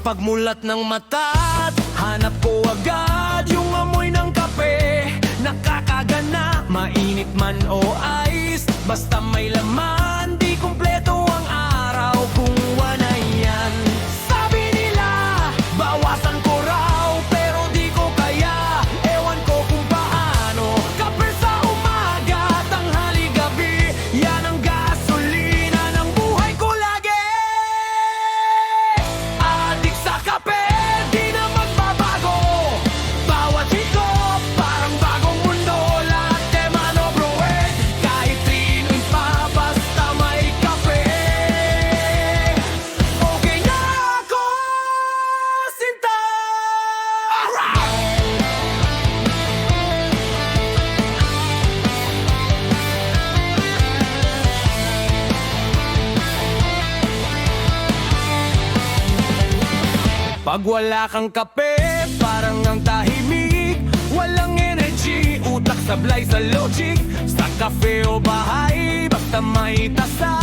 Pagmulat ng mata't hanap ko agad yung amoy ng kape. Nakakagana, mainit man o ice, basta may laman, di kumpleto ang araw kung wala yan. Sabi nila, bawasan ko raw, pero di ko kaya, ewan ko kung paano. Kape sa umaga, tanghali, gabi, yan ang gasolina ng buhay ko lagi. Adik sa kape, di na magbabago. Bawat higop, parang bagong mundo. Latte man o brewed, kahit tino'y pa, basta may kape. Okay na ako, sinta. Pag wala kang kape, parang ang tahimik. Walang energy, utak sablay sa logic. Sa kape o bahay, basta may tasa.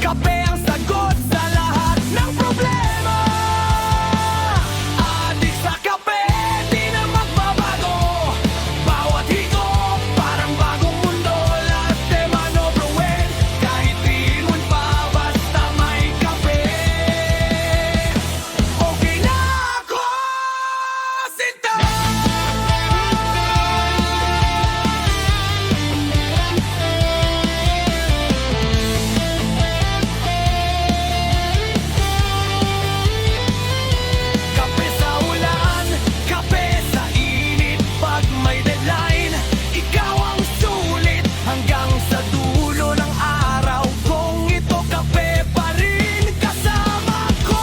Kape ang sagot sa lahat ng problema. Adik sa kape, di na magbabago. Bawat higop, parang bagong mundo. Latte man o brewed, kahit tino'y pa, basta may kape. Okay na ako, sinta. Kape sa ulan, kape sa init. Pag may deadline, ikaw ang sulit hanggang sa dulo ng araw. Kung ito kape pa rin kasama ko.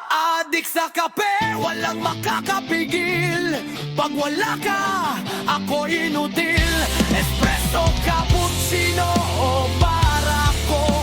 Adik sa kape, walang makakapigil. Pag wala ka, ako inutil. Espresso, cappuccino o barako.